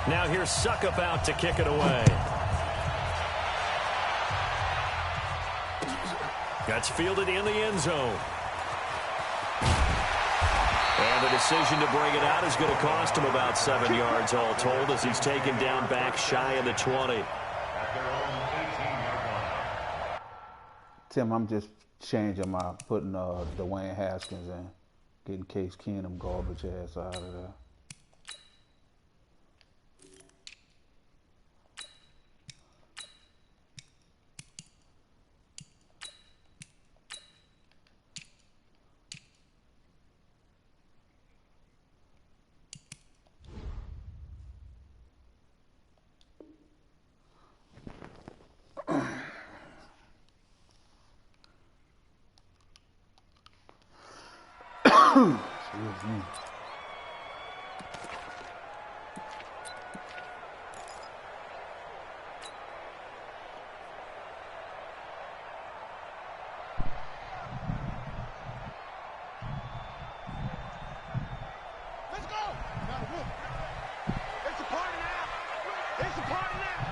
Now here's Suckup out to kick it away. That's fielded in the end zone. And the decision to bring it out is going to cost him about 7 yards all told as he's taken down back shy of the 20. Tim, I'm just changing putting Dwayne Haskins in, getting Case Keenum garbage ass out of there. Excuse me. Let's go. It's a party now. It's a party now.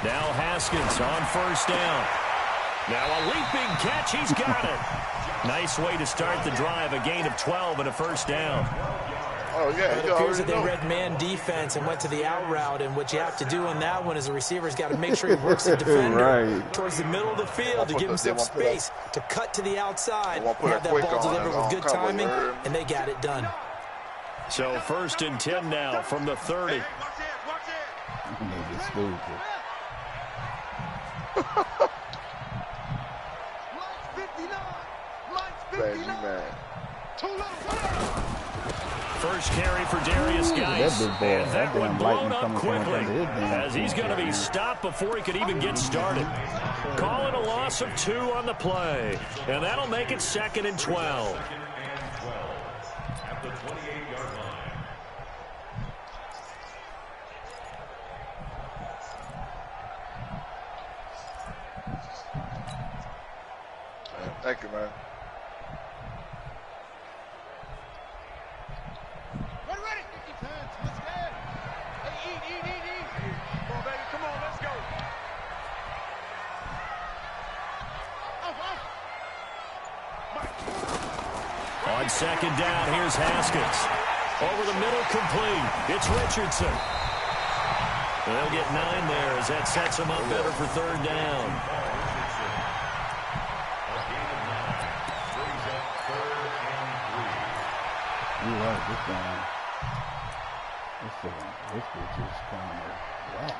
Now Haskins on first down. Now a leaping catch. He's got it. Nice way to start the drive. A gain of 12 and a first down. Oh, yeah. It appears that they read man defense and went to the out route. And what you have to do on that one is the receiver's got to make sure he works the defender towards the middle of the field to give him some space to cut to the outside and have that ball delivered with good timing, and they got it done. So 1st and 10 now from the 30. Watch it. Nigga stupid. First carry for Darius Geis, and that one blown up quickly as he's going to be stopped before he could even get started. Calling a loss of 2 on the play, and that'll make it 2nd and 12. At the 28-yard line. Thank you, man. Ready. Let's go. Hey, eat. Come on, baby. Come on, let's go. On 2nd down, here's Haskins. Over the middle, complete. It's Richardson. They'll get 9 there as that sets him up better for 3rd down. You're right, this bitch is kind of whack.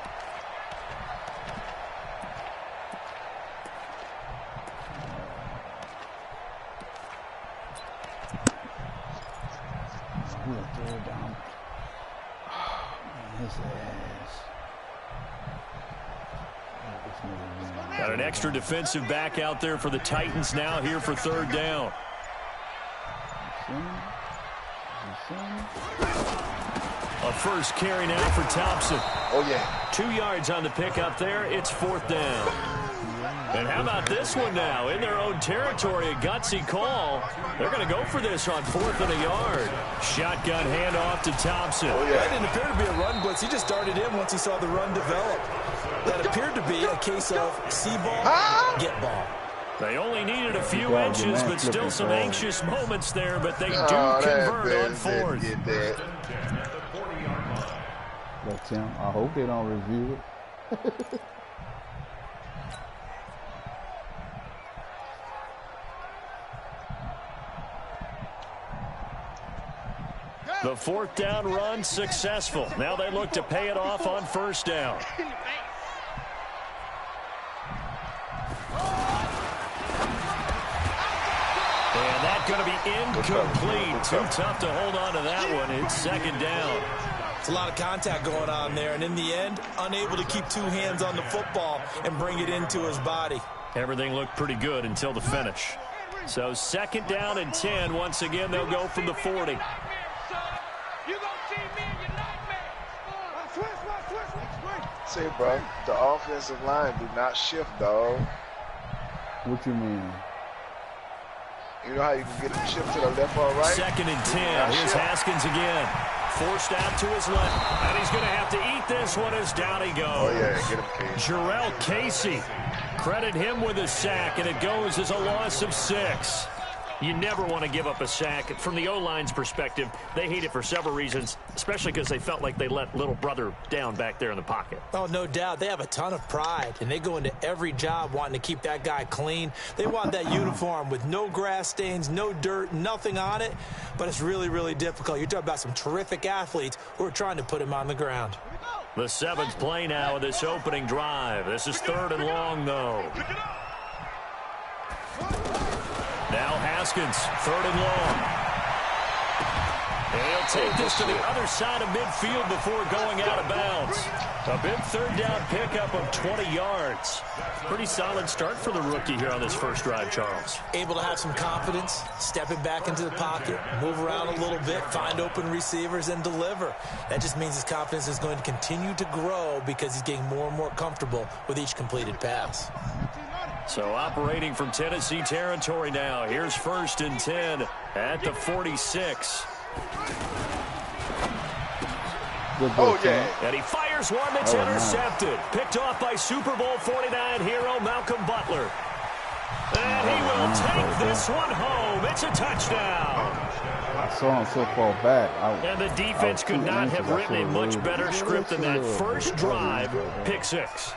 He'll throw it down. Oh, man, his ass. Got an extra defensive back out there for the Titans now here for 3rd down. A first carry now for Thompson. Oh, yeah. 2 yards on the pickup there. It's 4th down. And how about this one now? In their own territory, a gutsy call. They're going to go for this on 4th and a yard. Shotgun handoff to Thompson. Oh, yeah. That didn't appear to be a run blitz. He just darted in once he saw the run develop. That appeared to be a case of see ball, get ball. They only needed a few inches, but still some anxious moments there, but they do convert on 4th. But Tim, I hope they don't review it. The 4th down run successful. Now they look to pay it off on 1st down. And that's going to be incomplete. Too tough to hold on to that one. It's 2nd down. It's a lot of contact going on there, and in the end, unable to keep 2 hands on the football and bring it into his body. Everything looked pretty good until the finish. So 2nd down and 10. Once again, they'll go from the 40. See, bro, the offensive line do not shift, dog. What you mean? You know how you can get them shift to the left or right? 2nd and 10. Here's Haskins again. Forced out to his left. And he's going to have to eat this one as down he goes. Oh, yeah, get him, Casey. Jarrell Casey. Credit him with a sack, and it goes as a loss of 6. You never want to give up a sack. From the O-line's perspective, they hate it for several reasons, especially because they felt like they let little brother down back there in the pocket. Oh, no doubt. They have a ton of pride, and they go into every job wanting to keep that guy clean. They want that uniform with no grass stains, no dirt, nothing on it, but it's really, really difficult. You're talking about some terrific athletes who are trying to put him on the ground. The 7th play now of this opening drive. This is 3rd and long, though. Now Haskins, 3rd and long. And he'll take this to the other side of midfield before going out of bounds. A big 3rd down pickup of 20 yards. Pretty solid start for the rookie here on this first drive, Charles. Able to have some confidence, stepping back into the pocket, move around a little bit, find open receivers, and deliver. That just means his confidence is going to continue to grow because he's getting more and more comfortable with each completed pass. So operating from Tennessee territory now. Here's 1st and 10 at the 46. Oh, yeah. And he fires one that's intercepted. Picked off by Super Bowl 49 hero Malcolm Butler. And he will take this one home. It's a touchdown. I saw him so far back. And the defense could not have written a much better script than that first drive, pick 6.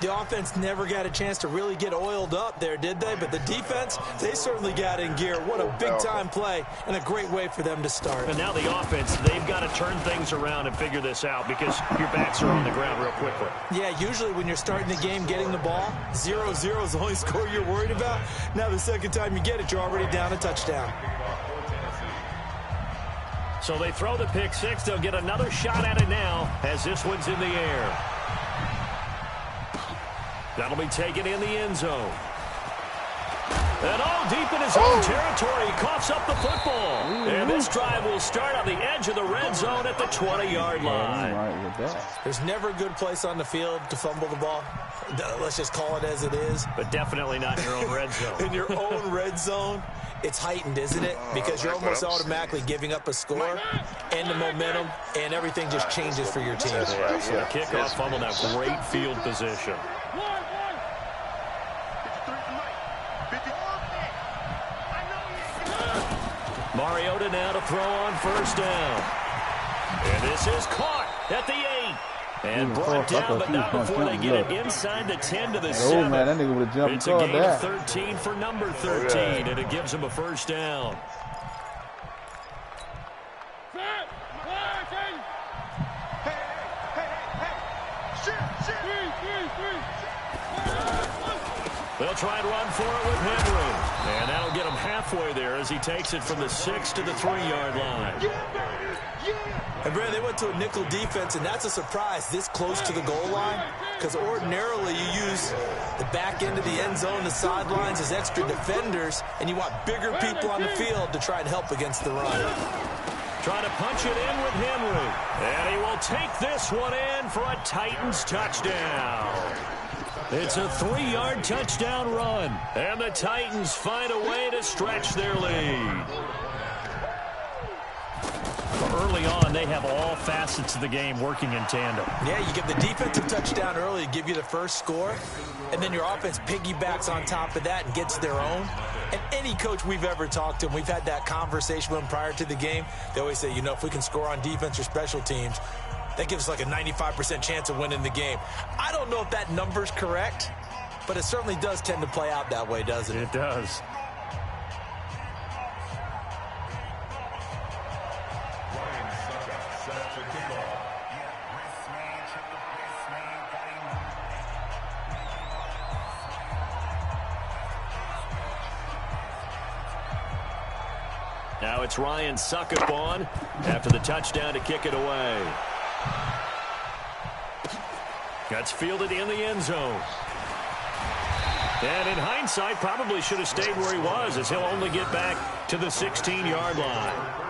The offense never got a chance to really get oiled up there, did they? But the defense, they certainly got in gear. What a big-time play and a great way for them to start. And now the offense, they've got to turn things around and figure this out because your backs are on the ground real quickly. Yeah, usually when you're starting the game getting the ball, 0-0 is the only score you're worried about. Now the second time you get it, you're already down a touchdown. So they throw the pick 6. They'll get another shot at it now as this one's in the air. That'll be taken in the end zone. And deep in his own territory, he coughs up the football. And this drive will start on the edge of the red zone at the 20-yard line. There's never a good place on the field to fumble the ball. Let's just call it as it is. But definitely not in your own red zone. In your own red zone, it's heightened, isn't it? Because you're almost automatically giving up a score and the momentum, and everything just changes for your team. Yeah, so the kickoff fumble, now great field position. Mariota now to throw on 1st down. And this is caught at the 8. And brought down, but not before they get it inside the 10 to the 7. Oh, man, that nigga would have jumped. It's a gain of 13 for number 13, and it gives him a 1st down. They'll try and run for it with Henry. And that'll get him halfway there as he takes it from the 6 to the 3-yard line. And, Brad, they went to a nickel defense, and that's a surprise this close to the goal line because ordinarily you use the back end of the end zone, the sidelines as extra defenders, and you want bigger people on the field to try and help against the run. Trying to punch it in with Henry. And he will take this one in for a Titans touchdown. It's a 3-yard touchdown run, and the Titans find a way to stretch their lead. Early on, they have all facets of the game working in tandem. Yeah, you give the defensive touchdown early to give you the first score, and then your offense piggybacks on top of that and gets their own. And any coach we've ever talked to, and we've had that conversation with them prior to the game, they always say, you know, if we can score on defense or special teams, that gives us like a 95% chance of winning the game. I don't know if that number's correct, but it certainly does tend to play out that way, doesn't it? It does. Now it's Ryan Succop on after the touchdown to kick it away. That's fielded in the end zone. And in hindsight, probably should have stayed where he was as he'll only get back to the 16-yard line.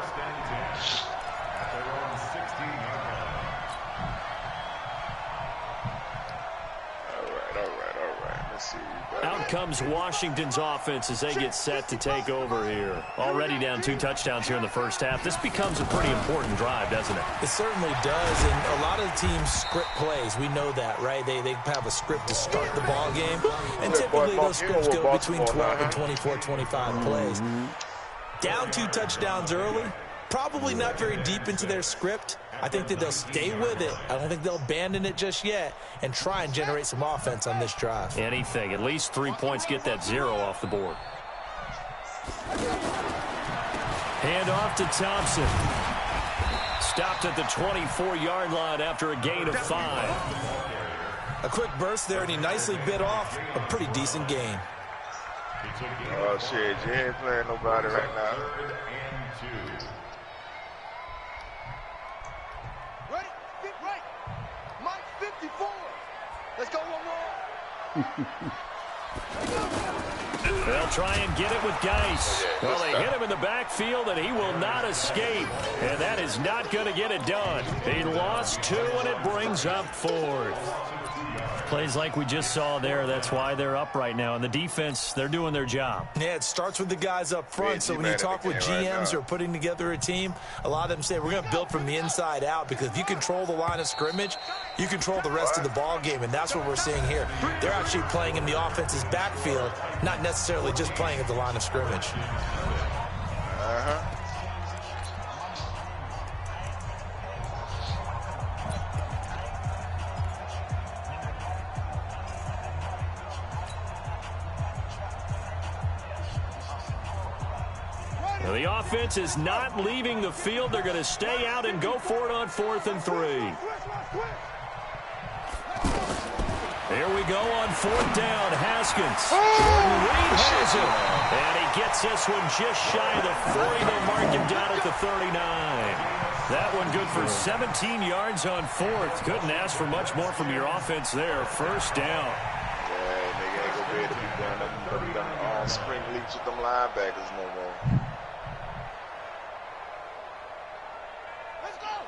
Out out comes Washington's offense as they get set to take over here. Already down 2 touchdowns here in the first half. This becomes a pretty important drive, doesn't it? It certainly does, and a lot of teams script plays. We know that, right? They have a script to start the ball game, and typically those scripts go between 12 and 24, 25 plays. Down 2 touchdowns early, probably not very deep into their script. I think that they'll stay with it. I don't think they'll abandon it just yet and try and generate some offense on this drive. Anything. At least 3 points, get that 0 off the board. Hand off to Thompson. Stopped at the 24-yard line after a gain of 5. A quick burst there, and he nicely bit off a pretty decent gain. Oh, shit. You ain't playing nobody right now. Ready? Get right. Mike 54. Let's go one more. They'll try and get it with Geis. Well, they hit him in the backfield, and he will not escape. And that is not going to get it done. He lost 2, and it brings up 4th. Plays like we just saw there. That's why they're up right now. And the defense, they're doing their job. Yeah, it starts with the guys up front. So when you talk with GMs who are putting together a team, a lot of them say we're going to build from the inside out, because if you control the line of scrimmage, you control the rest of the ball game, and that's what we're seeing here. They're actually playing in the offense's backfield, not necessarily just playing at the line of scrimmage. The offense is not leaving the field. They're going to stay out and go for it on 4th and 3. Here we go on 4th down. Haskins. Jordan Reed has it. And he gets this one just shy of the 40. They'll mark him down at the 39. That one good for 17 yards on 4th. Couldn't ask for much more from your offense there. First down. Yeah, nigga ain't gonna be able to be done all spring leaps with them linebackers no more.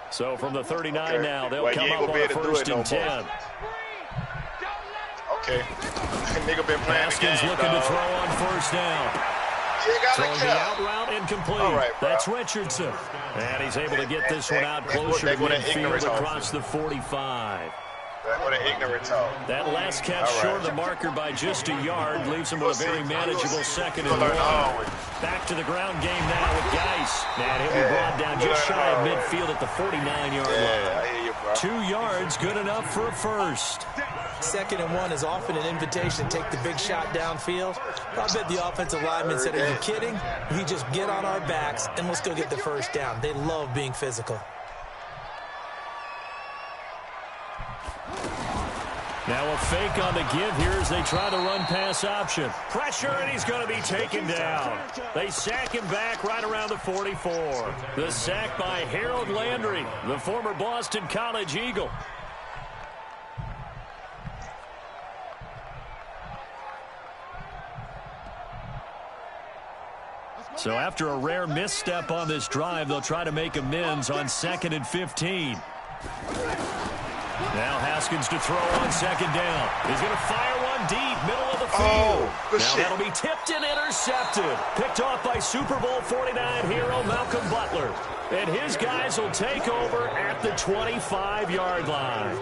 So from the 39 now, they'll come up on a 1st and 10. Okay. Nigga been playing Haskins the game, looking to throw on 1st down. Throwing the out route incomplete. Right, that's Richardson. And he's able to get this one out closer to midfield across the 45. What an ignorant talk. That last catch short of the marker by just a yard leaves him with a very manageable 2nd and 1. Back to the ground game now with Geis. And he'll be brought down just shy of midfield at the 49-yard line. 2 yards, good enough for a first. 2nd and 1 is often an invitation to take the big shot downfield. I bet the offensive lineman said, are you kidding? We just get on our backs and let's go get the first down. They love being physical. Now a fake on the give here as they try to run pass option. Pressure, and he's going to be taken down. They sack him back right around the 44. The sack by Harold Landry, the former Boston College Eagle. So after a rare misstep on this drive, they'll try to make amends on 2nd and 15. Now Haskins to throw on 2nd down. He's going to fire one deep, middle of the field. Now that'll be tipped and intercepted. Picked off by Super Bowl 49 hero Malcolm Butler. And his guys will take over at the 25-yard line.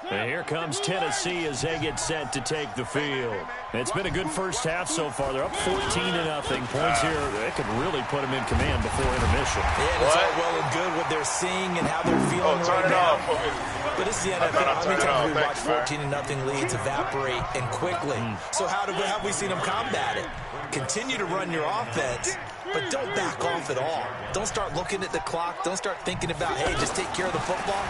And here comes Tennessee as they get set to take the field. It's been a good first half so far. They're up 14-0. Points here, they could really put them in command before intermission. Yeah, it's all well and good what they're seeing and how they're feeling right now. But this is the NFL. How many times we watch 14-0 leads evaporate and quickly? So how have we seen them combat it? Continue to run your offense, but don't back off at all. Don't start looking at the clock. Don't start thinking about, hey, just take care of the football.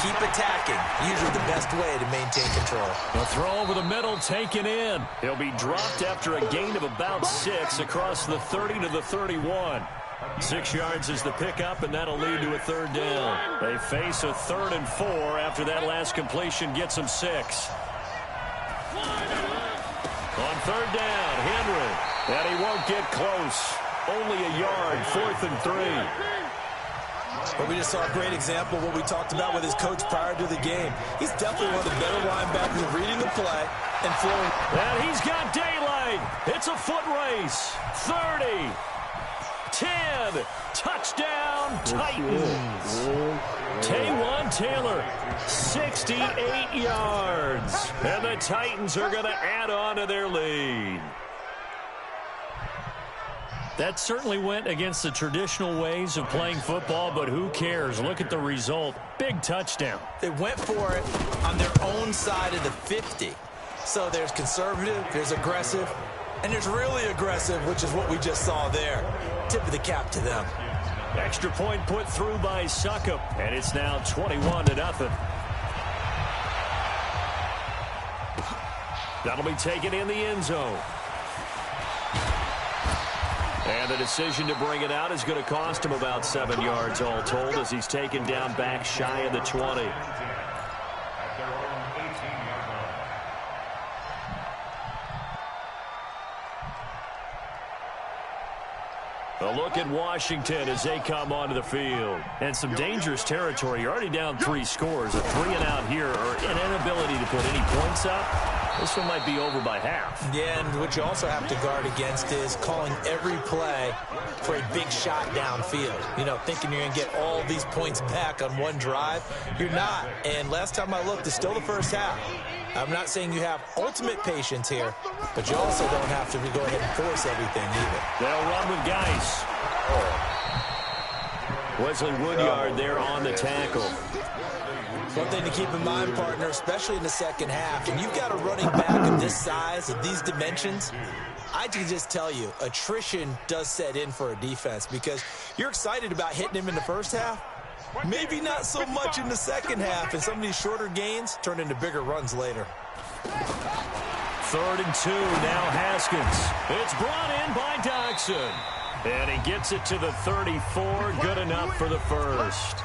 Keep attacking. Usually the best way to maintain control. A throw over the middle taken in. He'll be dropped after a gain of about 6 across the 30 to the 31. 6 yards is the pickup, and that'll lead to a 3rd down. They face a 3rd and 4 after that last completion gets them 6. On 3rd down, Henry. And he won't get close. only a yard, 4th and 3. But we just saw a great example of what we talked about with his coach prior to the game. He's definitely one of the better linebackers of reading the play and flowing. And he's got daylight. It's a foot race. 30, 10, touchdown Titans. Taywan Taylor, 68 yards. And the Titans are going to add on to their lead. That certainly went against the traditional ways of playing football, but who cares? Look at the result. Big touchdown. They went for it on their own side of the 50. So there's conservative, there's aggressive, and there's really aggressive, which is what we just saw there. Tip of the cap to them. Extra point put through by Succop, and it's now 21-0. That'll be taken in the end zone. And the decision to bring it out is going to cost him about 7 yards all told as he's taken down back shy of the 20. A look at Washington as they come onto the field. And some dangerous territory. You're already down 3 scores. A 3 and out here, or an inability to put any points up. This one might be over by half. Yeah, and what you also have to guard against is calling every play for a big shot downfield. You know, thinking you're going to get all these points back on one drive. You're not. And last time I looked, it's still the first half. I'm not saying you have ultimate patience here, but you also don't have to go ahead and force everything either. They'll run with Geis. Wesley Woodyard there on the tackle. One thing to keep in mind, partner, especially in the second half, and you've got a running back of this size, of these dimensions, I can just tell you, attrition does set in for a defense because you're excited about hitting him in the first half. Maybe not so much in the second half, and some of these shorter gains turn into bigger runs later. 3rd and 2, now Haskins. It's brought in by Dodson. And he gets it to the 34, good enough for the first.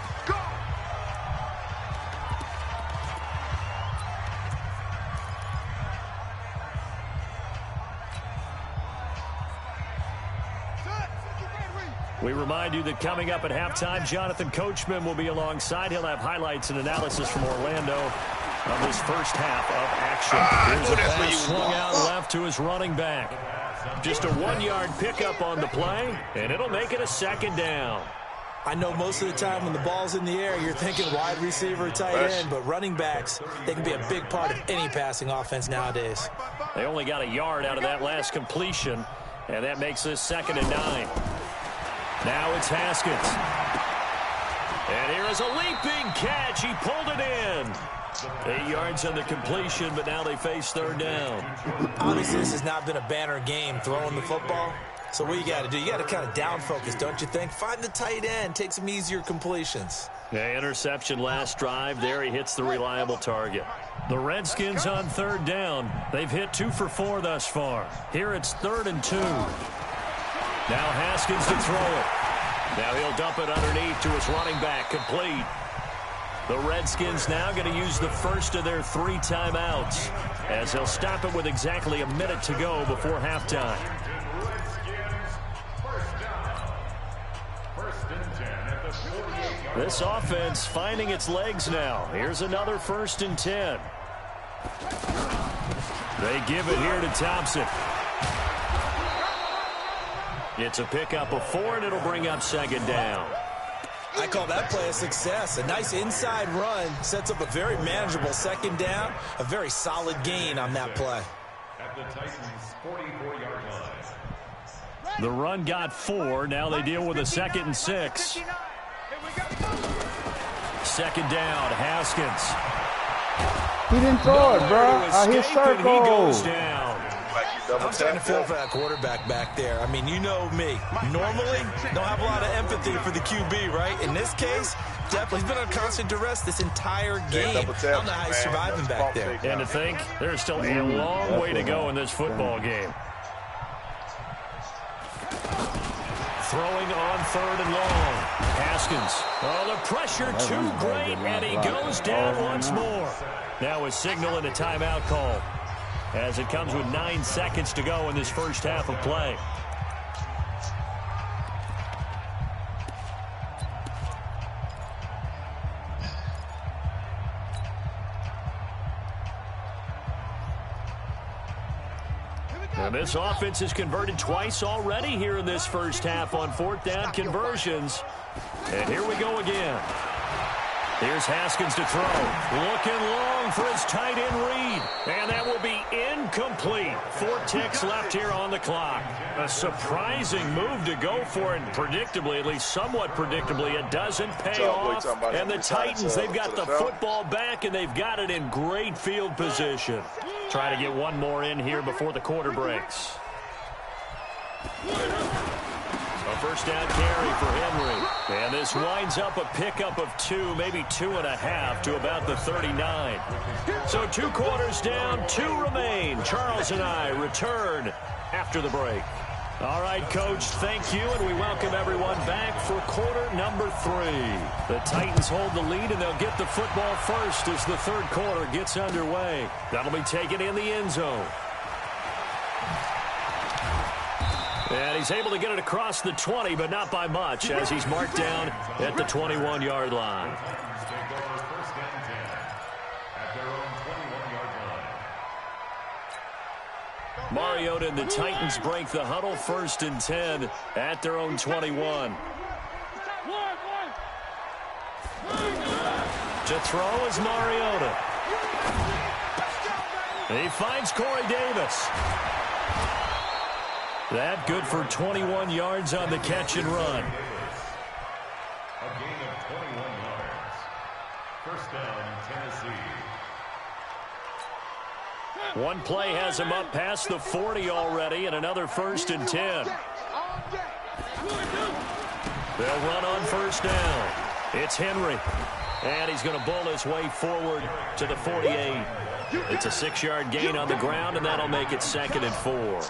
We remind you that coming up at halftime, Jonathan Coachman will be alongside. He'll have highlights and analysis from Orlando of this first half of action. Here's a pass swung out left to his running back. Just a 1-yard pickup on the play, and it'll make it a 2nd down. I know most of the time when the ball's in the air, you're thinking wide receiver, tight end, but running backs, they can be a big part of any passing offense nowadays. They only got a yard out of that last completion, and that makes this 2nd and 9. Now it's Haskins. And here is a leaping catch. He pulled it in. 8 yards on the completion, but now they face 3rd down. Obviously, this has not been a banner game throwing the football. So what you got to do, you got to kind of down focus, don't you think? Find the tight end, take some easier completions. Yeah, interception last drive. There he hits the reliable target. The Redskins on 3rd down. They've hit 2 for 4 thus far. Here it's 3rd and 2. Now Haskins to throw it. Now he'll dump it underneath to his running back, complete. The Redskins now going to use the first of their 3 timeouts as they'll stop it with exactly a minute to go before halftime. This offense finding its legs now. Here's another 1st and 10. They give it here to Thompson. It's a pickup of 4, and it'll bring up 2nd down. I call that play a success. A nice inside run sets up a very manageable 2nd down. A very solid gain on that play. At the Titans' 44-yard line. The run got 4. Now they deal with a 2nd and 6. 2nd down, Haskins. He didn't throw it, bro. I hit circle. He goes down. I'm starting to feel for that quarterback back there. I mean, you know me. Normally, don't have a lot of empathy for the QB, right? In this case, definitely he's been on constant duress this entire game. I don't know how he's surviving back there. And to think, there's still a long way to go in this football game. Throwing on 3rd and long. Haskins. Oh, the pressure too great, and he goes down once more. Now a signal and a timeout call, as it comes with 9 seconds to go in this first half of play. And this offense has converted twice already here in this first half on fourth down conversions. And here we go again. Here's Haskins to throw. Looking long for his tight end Reed. And that will be incomplete. 4 ticks left here on the clock. A surprising move to go for it. And predictably, at least somewhat predictably, it doesn't pay off. And the Titans, they've got the football back, and they've got it in great field position. Try to get one more in here before the quarter breaks. A first down carry for Henry. And this winds up a pickup of 2, maybe 2.5 to about the 39. So 2 quarters down, 2 remain. Charles and I return after the break. All right, Coach, thank you, and we welcome everyone back for quarter number 3. The Titans hold the lead, and they'll get the football first as the third quarter gets underway. That'll be taken in the end zone. And he's able to get it across the 20, but not by much, as he's marked down at the 21-yard line. Mariota and the Titans break the huddle, 1st and 10 at their own 21. To throw is Mariota. He finds Corey Davis. That good for 21 yards on the catch and run. A gain of 21 yards. First down, Tennessee. One play has him up past the 40 already, and another 1st and 10. They'll run on first down. It's Henry. And he's going to bull his way forward to the 48. It's a 6-yard gain on the ground, and that'll make it 2nd and 4.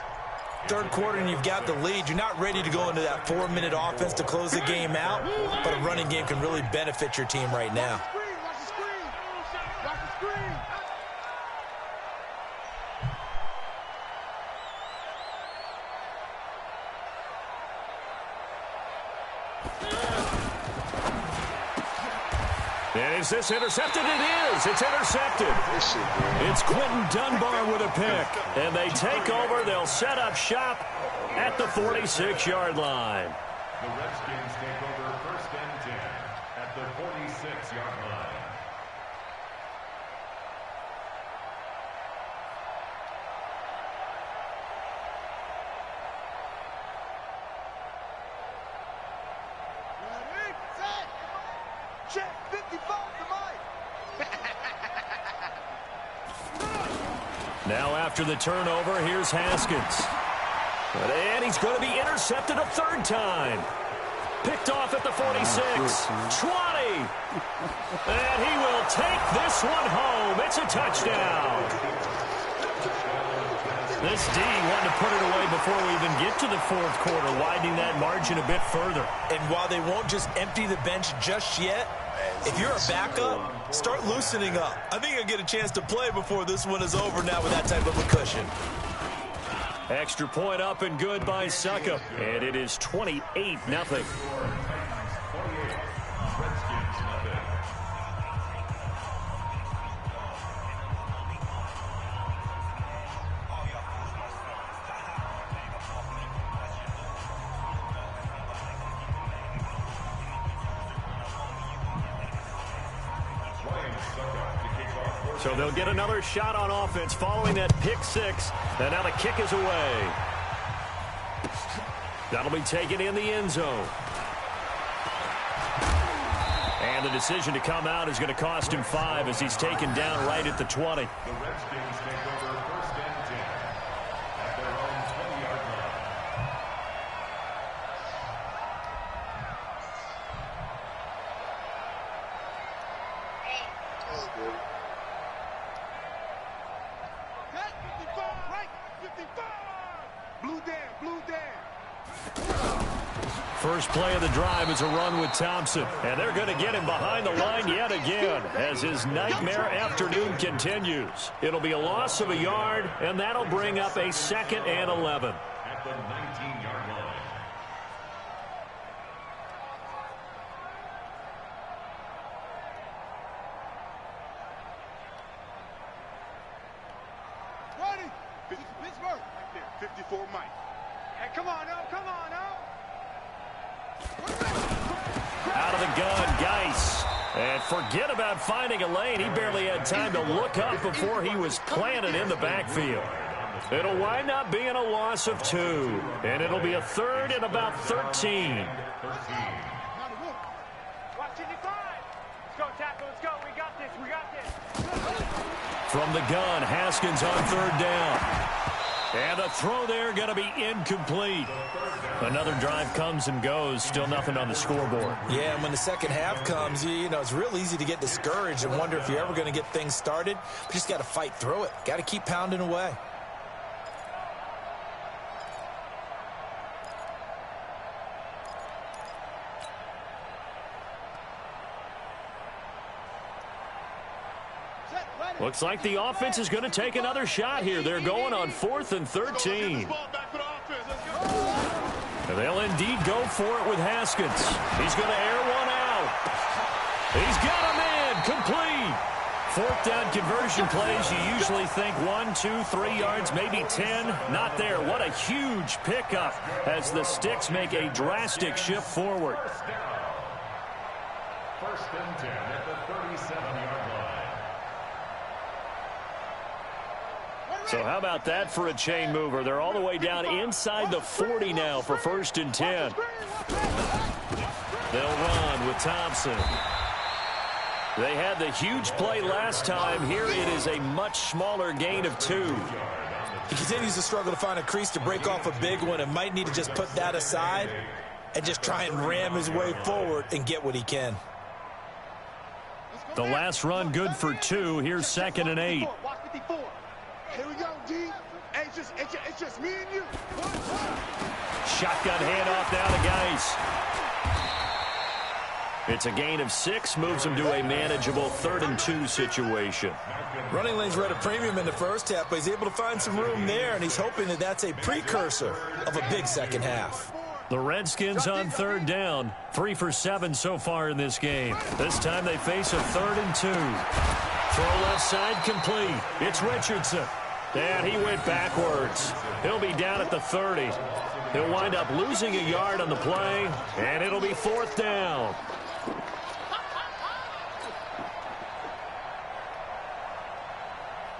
Third quarter and you've got the lead. You're not ready to go into that 4-minute offense to close the game out, but a running game can really benefit your team right now. And is this intercepted? It is. It's intercepted. It's Quentin Dunbar with a pick. And they take over. They'll set up shop at the 46-yard line. The Redskins take over 1st and 10 at the 46-yard line. Check 55 to Mike. Now after the turnover, here's Haskins. And he's going to be intercepted a 3rd time. Picked off at the 46. 20. And he will take this one home. It's a touchdown. This D wanted to put it away before we even get to the 4th quarter, widening that margin a bit further. And while they won't just empty the bench just yet, if you're a backup, start loosening up. I think you'll get a chance to play before this one is over now with that type of a cushion. Extra point up and good by Succop. And it is 28-0. So they'll get another shot on offense following that pick 6. And now the kick is away. That'll be taken in the end zone. And the decision to come out is going to cost him 5 as he's taken down right at the 20. The Redskins take over 1st and 10 at their own 20-yard line. That's good. Right, 55. Blue down, blue down. First play of the drive is a run with Thompson. And they're going to get him behind the line yet again as his nightmare afternoon continues. It'll be a loss of a yard, and that'll bring up a 2nd and 11. At the 19-yard line. Ready, Pittsburgh. Right there. 54 Mike. Hey, come on, now. Come on, now. Out of the gun, Geis. And forget about finding a lane. He barely had time to look up before he was planted in the backfield. It'll wind up being a loss of 2. And it'll be a third and about 13. From the gun, Haskins on third down. And the throw there going to be incomplete. Another drive comes and goes. Still nothing on the scoreboard. Yeah, and when the second half comes, you know, it's real easy to get discouraged and wonder if you're ever going to get things started. But you just got to fight through it. Got to keep pounding away. Looks like the offense is going to take another shot here. They're going on 4th and 13. And they'll indeed go for it with Haskins. He's going to air one out. He's got him in. Complete. 4th down conversion plays. You usually think 1, 2, 3 yards, maybe 10. Not there. What a huge pickup as the Sticks make a drastic shift forward. First and 10 at the 37-yard line. So how about that for a chain mover? They're all the way down inside the 40 now for 1st and 10. They'll run with Thompson. They had the huge play last time. Here it is a much smaller gain of 2. He continues to struggle to find a crease to break off a big one and might need to just put that aside and just try and ram his way forward and get what he can. The last run good for 2. Here's 2nd and 8. Here we go, D. Hey, it's just me and you. Shotgun handoff now to Geis. It's a gain of 6, moves him to a manageable 3rd and 2 situation. Running lanes were at a premium in the first half, but he's able to find some room there, and he's hoping that that's a precursor of a big second half. The Redskins on 3rd down, 3 for 7 so far in this game. This time they face a 3rd and 2. Throw left side complete. It's Richardson. And he went backwards. He'll be down at the 30. He'll wind up losing a yard on the play, and it'll be 4th down.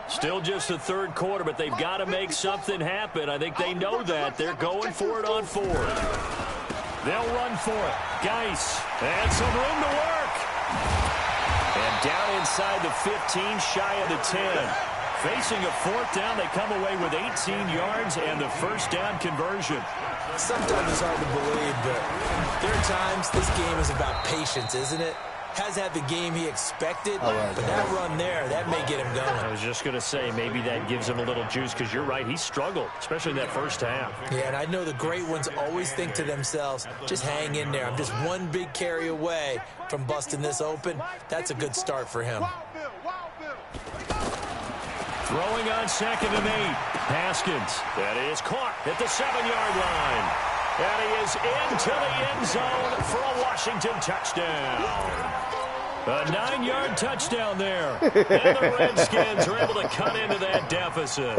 Still just the 3rd quarter, but they've got to make something happen. I think they know that. They're going for it on 4th. They'll run for it. Geis, and some room to work. And down inside the 15, shy of the 10. Facing a 4th down, they come away with 18 yards and the 1st down conversion. Sometimes it's hard to believe, but there are times this game is about patience, isn't it? Has had the game he expected, but that run there, that may get him going. I was just going to say, maybe that gives him a little juice, because you're right, he struggled, especially in that first half. Yeah, and I know the great ones always think to themselves, just hang in there. I'm just one big carry away from busting this open. That's a good start for him. Throwing on 2nd and 8. Haskins. That is caught at the 7-yard line. And he is into the end zone for a Washington touchdown. A 9-yard touchdown there. And the Redskins are able to cut into that deficit.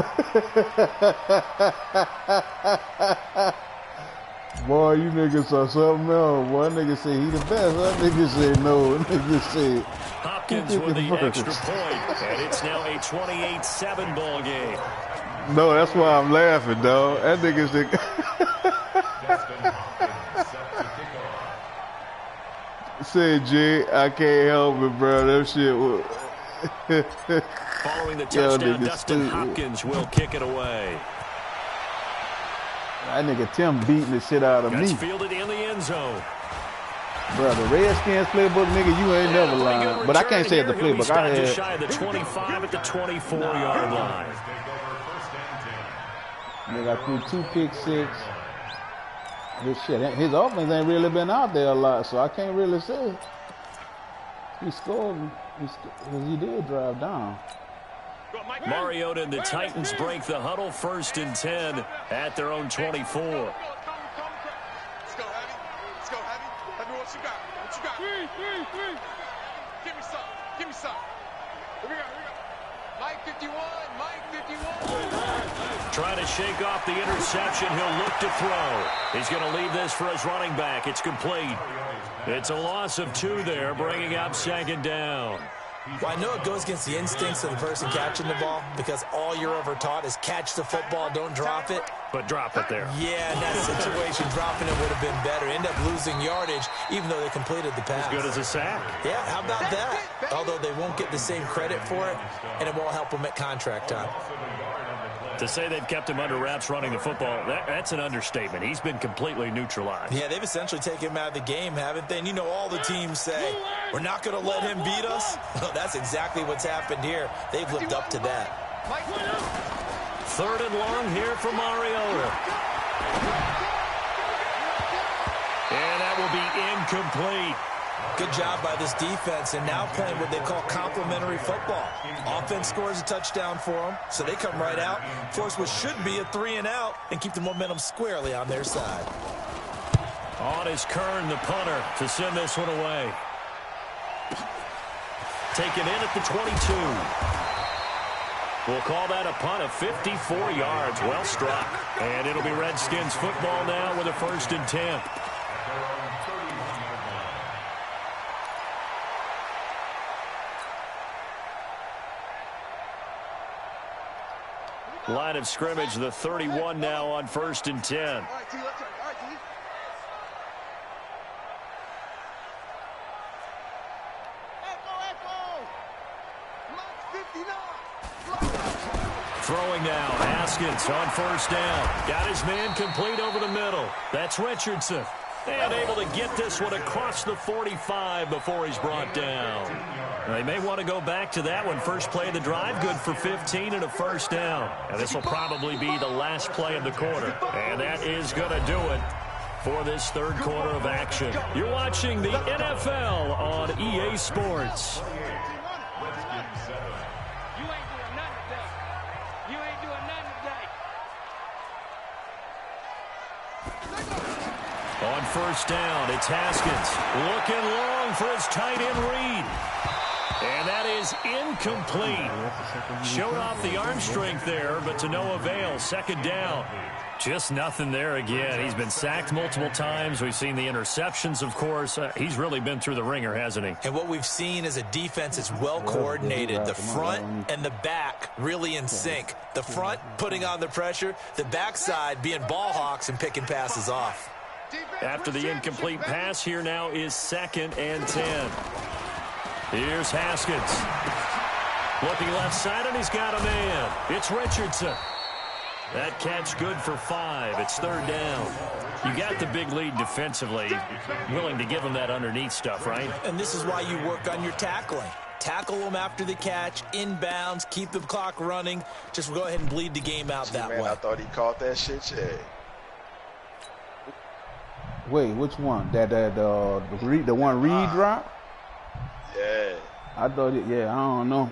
Boy, you niggas saw something else. One nigga said he the best. That nigga said no. Nigga said Hopkins with the extra point. And it's now a 28-7 ball game. No, that's why I'm laughing, dog. That nigga said said, Jay, I can't help it, bro. That shit was Following the touchdown, Dustin Hopkins will kick it away. That nigga Tim beating the shit out of me. That's fielded in the end zone. Bro, the Redskins playbook, nigga, you ain't never lying. But I can't say it's the playbook. I had just shy of the 25 at the 24-yard line. Nigga, I threw 2 pick-6. His offense ain't really been out there a lot, so I can't really say. He scored. He did drive down. Mariota and the Titans break the huddle, 1st and 10 at their own 24. Let's go, Heavy. Let's go, Heavy. Heavy, what you got? What you got? Three. Give me some. Give me some. Here we go. Mike 51. Trying to shake off the interception. He'll look to throw. He's going to leave this for his running back. It's complete. It's a loss of 2 there, bringing up 2nd down. Well, I know it goes against the instincts of the person catching the ball because all you're ever taught is catch the football, don't drop it. But drop it there. Yeah, in that situation, dropping it would have been better. End up losing yardage, even though they completed the pass. As good as a sack. Yeah, how about that? Although they won't get the same credit for it, and it won't help them at contract time. To say they've kept him under wraps running the football, that's an understatement. He's been completely neutralized. Yeah, they've essentially taken him out of the game, haven't they? And you know all the teams say, we're not going to let him beat us. Well, that's exactly what's happened here. They've lived up to that. 3rd and long here for Mariota. And that will be incomplete. Good job by this defense, and now playing what they call complementary football. Offense scores a touchdown for them, so they come right out, force what should be a 3-and-out, and keep the momentum squarely on their side. On is Kern, the punter, to send this one away. Taken in at the 22. We'll call that a punt of 54 yards. Well struck. And it'll be Redskins football now with a 1st and 10. Line of scrimmage, the 31 now on 1st and 10. All right, T, let's go. All right, T. Echo. Max 59. Throwing now, Haskins on 1st down. Got his man complete over the middle. That's Richardson. And able to get this one across the 45 before he's brought down. They may want to go back to that one. First play of the drive, good for 15 and a 1st down. And this will probably be the last play of the quarter. And that is going to do it for this 3rd quarter of action. You're watching the NFL on EA Sports. On 1st down, it's Haskins. Looking long for his tight end Reed. And that is incomplete. Showed off the arm strength there, but to no avail. 2nd down. Just nothing there again. He's been sacked multiple times. We've seen the interceptions, of course. He's really been through the ringer, hasn't he? And what we've seen is a defense that's well coordinated. The front and the back really in sync. The front putting on the pressure. The backside being ball hawks and picking passes off. After the incomplete pass, here now is 2nd and 10. Here's Haskins. Looking left side, and he's got a man. It's Richardson. That catch good for 5. It's 3rd down. You got the big lead defensively. Willing to give him that underneath stuff, right? And this is why you work on your tackling. Tackle them after the catch, inbounds, keep the clock running. Just go ahead and bleed the game out that way. I thought he caught that shit, yeah. Wait, which one? The one Reed dropped? Yeah. I thought it. Yeah, I don't know.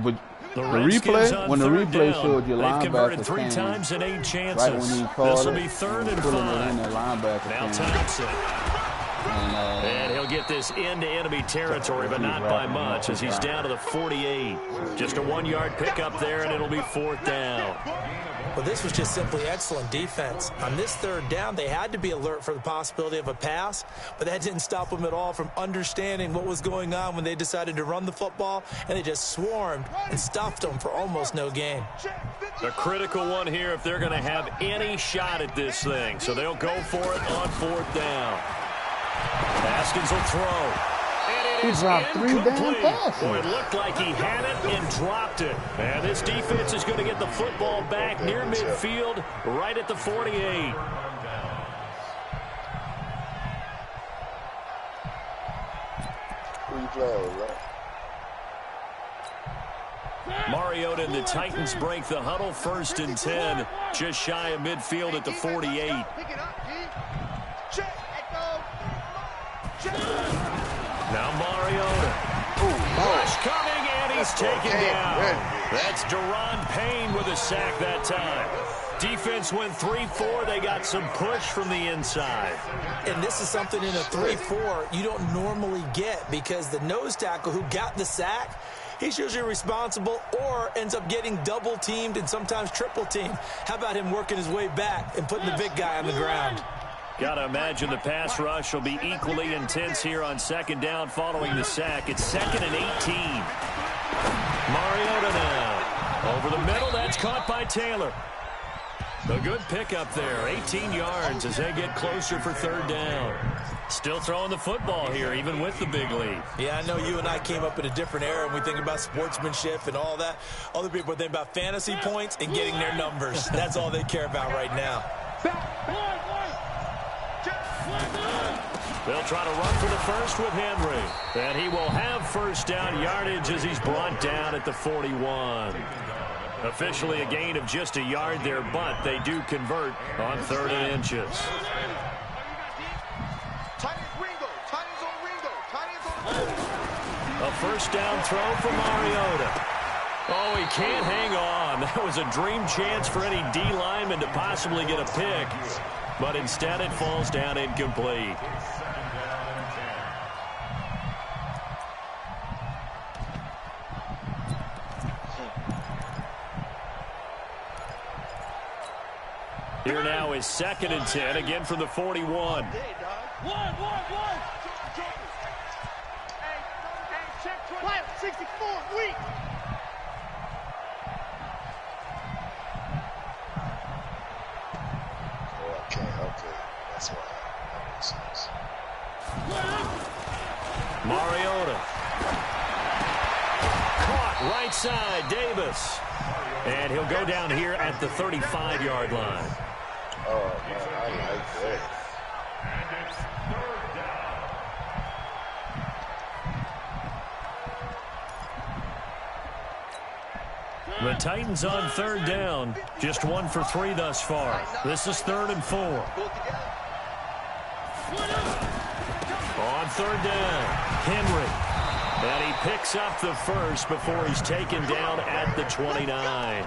But the replay, when the replay showed your linebacker 3 times in 8 chances. Right when he called this will be 3rd and 5. Now Thompson. And he'll get this into enemy territory, but not by much, as he's down to the 48. Just a 1-yard pickup there, and it'll be 4th down. Well, this was just simply excellent defense. On this 3rd down, they had to be alert for the possibility of a pass, but that didn't stop them at all from understanding what was going on when they decided to run the football, and they just swarmed and stuffed them for almost no gain. A critical one here if they're going to have any shot at this thing, so they'll go for it on 4th down. Haskins will throw. He dropped 3 damn passes. Boy, it looked like he had it and dropped it. And this defense is going to get the football back near midfield, right at the 48. Mariota and the Titans break the huddle, 1st and 10, just shy of midfield at the 48. Now Mariota. Rush coming, and he's taken down. That's Daron Payne with a sack that time. Defense went 3-4. They got some push from the inside. And this is something in a 3-4 you don't normally get, because the nose tackle who got the sack, he's usually responsible or ends up getting double-teamed and sometimes triple-teamed. How about him working his way back and putting the big guy on the ground? Got to imagine the pass rush will be equally intense here on second down following the sack. It's 2nd and 18. Mariota now. Over the middle, that's caught by Taylor. A good pickup there, 18 yards as they get closer for 3rd down. Still throwing the football here, even with the big lead. Yeah, I know you and I came up in a different era, and we think about sportsmanship and all that. Other people think about fantasy points and getting their numbers. That's all they care about right now. They'll try to run for the first with Henry. And he will have 1st down yardage as he's brought down at the 41. Officially a gain of just a yard there, but they do convert on 3rd and inches. A 1st down throw for Mariota. Oh, he can't hang on. That was a dream chance for any D lineman to possibly get a pick, but instead it falls down incomplete. Here now is 2nd and 10, again from the 41. Quiet, 64, weak. Okay, that's why. That makes sense. Mariota. Caught right side, Davis. And he'll go down here at the 35-yard line. Oh, man, I like that. And it's 3rd down. The Titans on 3rd down. Just 1 for 3 thus far. This is 3rd and 4. On 3rd down, Henry. And he picks up the first before he's taken down at the 29.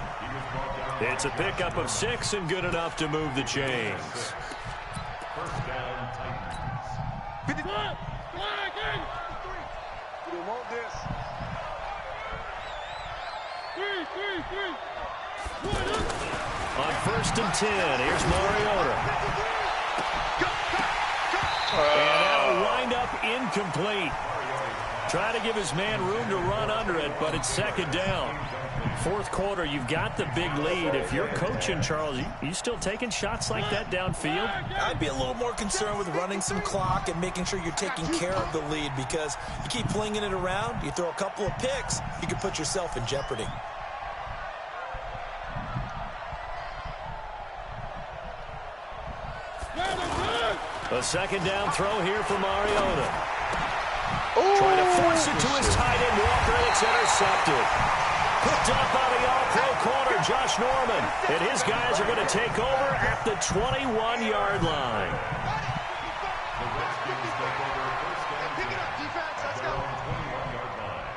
It's a pickup of 6 and good enough to move the chains. 1st down, Titans. We want this. On 1st and 10, here's Mariota. And that'll wind up incomplete. Try to give his man room to run under it, but it's 2nd down. 4th quarter, you've got the big lead. If you're coaching, Charles, you still taking shots like that downfield? I'd be a little more concerned with running some clock and making sure you're taking care of the lead, because you keep flinging it around, you throw a couple of picks, you can put yourself in jeopardy. A 2nd down throw here for Mariota. Trying to force it to his tight end, Walker, and it's intercepted. Picked up by the all-pro corner, Josh Norman. And his guys are going to take over at the 21-yard line. The Redskins take over 1st down. Pick it up, defense. Let's go. 21-yard line.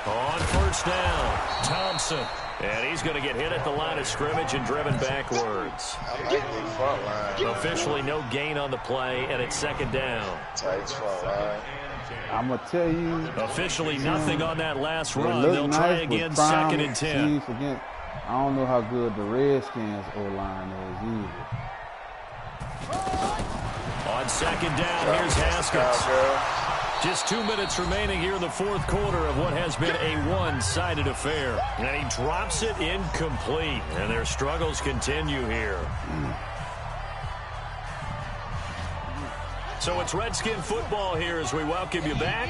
On 1st down, Thompson. And he's going to get hit at the line of scrimmage and driven backwards. I like the front line. Officially no gain on the play, and it's 2nd down. Titans front line. I'm going to tell you. Officially nothing on that last run. They'll They'll try again, 2nd and 10. Against, I don't know how good the Redskins O-line is either. On 2nd down, here's Haskins. Just 2 minutes remaining here in the 4th quarter of what has been a one-sided affair. And he drops it incomplete. And their struggles continue here. So it's Redskin football here as we welcome you back.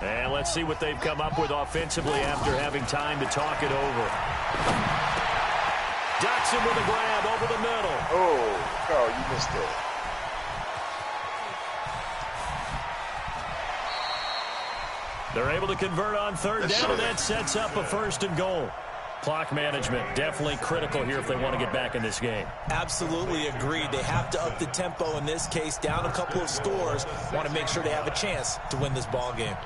And let's see what they've come up with offensively after having time to talk it over. Dotson with a grab over the middle. Oh, Carl, you missed that. They're able to convert on 3rd down, and that sets up a 1st and goal. Clock management, definitely critical here if they want to get back in this game. Absolutely agreed. They have to up the tempo in this case, down a couple of scores. Want to make sure they have a chance to win this ball game.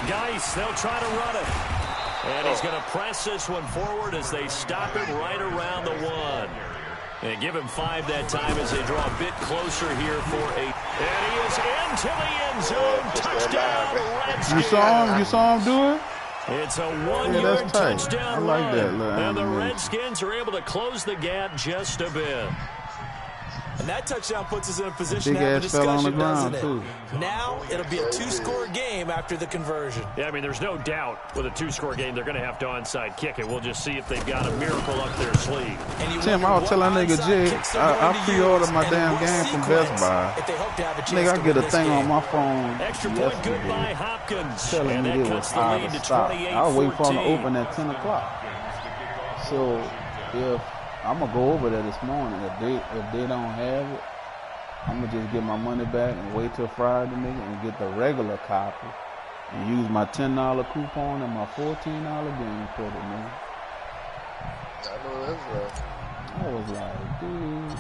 Geis, they'll try to run it. And he's going to press this one forward as they stop him right around the 1. And give him 5 that time as they draw a bit closer here for 8. And he is into the end zone. Touchdown, Redskins. You saw him do it? It's a 1-yard touchdown I like run. that. And the Redskins are able to close the gap just a bit. And that touchdown puts us in a position to have a discussion, doesn't it? Now it'll be a 2-score game after the conversion. Yeah, I mean, there's no doubt with a 2-score game, they're going to have to onside kick it. We'll just see if they've got a miracle up their sleeve. Tim, I was telling that nigga Jay, I pre-ordered my damn game from Best Buy. If they hope to have a chance Nigga, I get a thing on my phone. Extra point good by Hopkins. Telling me it was out of stock. I was waiting for them to open at 10 o'clock. So, if I'm going to go over there this morning. If they don't have it, I'm going to just get my money back and wait till Friday, nigga, and get the regular copy and use my $10 coupon and my $14 game credit, man. I know that's right. I was like, dude.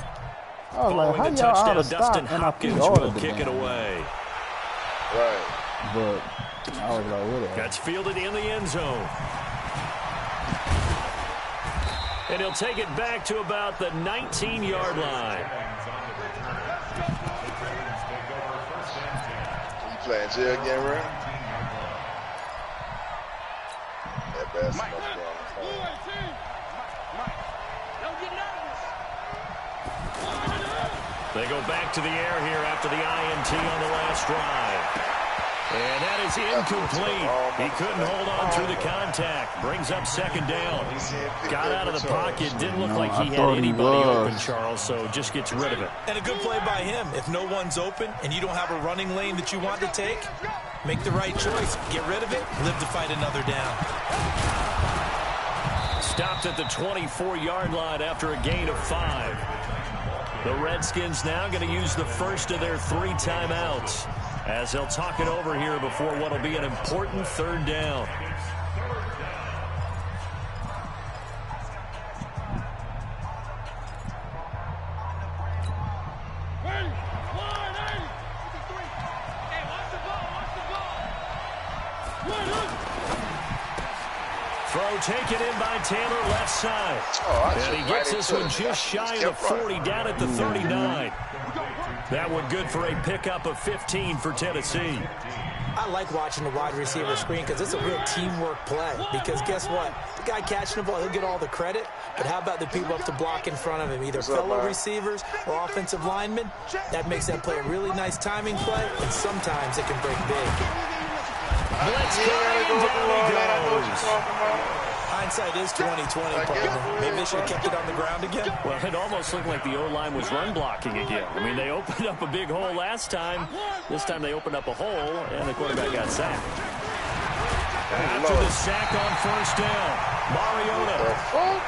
I was like, how y'all out of stock? Dustin and Hopkins will kick it away. Right. But I was like, whatever. That's fielded in the end zone. And he'll take it back to about the 19-yard line. You playing jail again, right? That bastard must be on the phone. They go back to the air here after the INT on the last drive. And that is incomplete. He couldn't hold on through the contact. Brings up second down. Got out of the pocket. Didn't look like he had anybody open, Charles, so just gets rid of it. And a good play by him. If no one's open and you don't have a running lane that you want to take, make the right choice. Get rid of it. Live to fight another down. Stopped at the 24-yard line after a gain of 5. The Redskins now going to use the first of their 3 timeouts, as they'll talk it over here before what will be an important 3rd down. Throw taken in by Taylor, left side. And he gets this one just shy of the 40, down at the 39. That one good for a pickup of 15 for Tennessee. I like watching the wide receiver screen because it's a real teamwork play. Because guess what? The guy catching the ball, he'll get all the credit. But how about the people up to block in front of him, either fellow receivers or offensive linemen? That makes that play a really nice timing play, and sometimes it can break big. Blitz coming, down he goes. Hindsight is 20/20, partner. Maybe they should have kept it on the ground again. Well, it almost looked like the O-line was run blocking again. I mean, they opened up a big hole last time. This time they opened up a hole, and the quarterback got sacked. After the sack on first down, Mariota.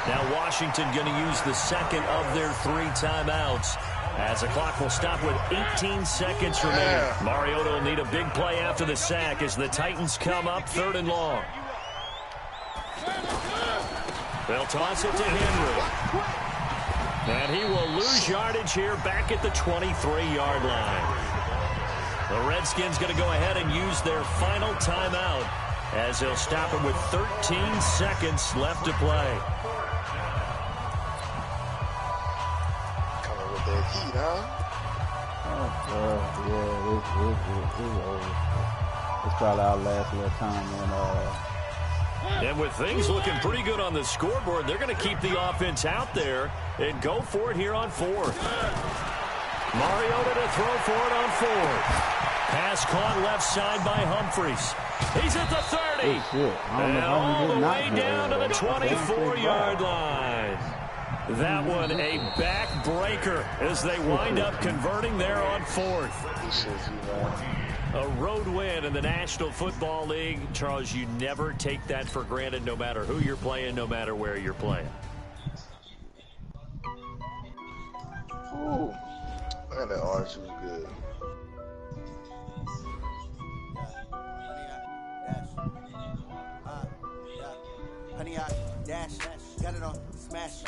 Now Washington going to use the second of their 3 timeouts, as the clock will stop with 18 seconds remaining. Mariota will need a big play after the sack as the Titans come up 3rd and long. They'll toss it to Henry. And he will lose yardage here back at the 23-yard line. The Redskins going to go ahead and use their final timeout, as they'll stop him with 13 seconds left to play. Coming with that heat, huh? It's over. It's probably our last little time. And with things looking pretty good on the scoreboard, they're going to keep the offense out there and go for it here on 4th. Mariota to throw for it on 4th. Pass caught left side by Humphries. He's at the 30. And all the way down to the 24-yard line. That one a backbreaker as they wind up converting there on 4th. A road win in the National Football League. Charles, you never take that for granted, no matter who you're playing, no matter where you're playing. Ooh, man, that orange was good. Honey, I dash, got it on smash.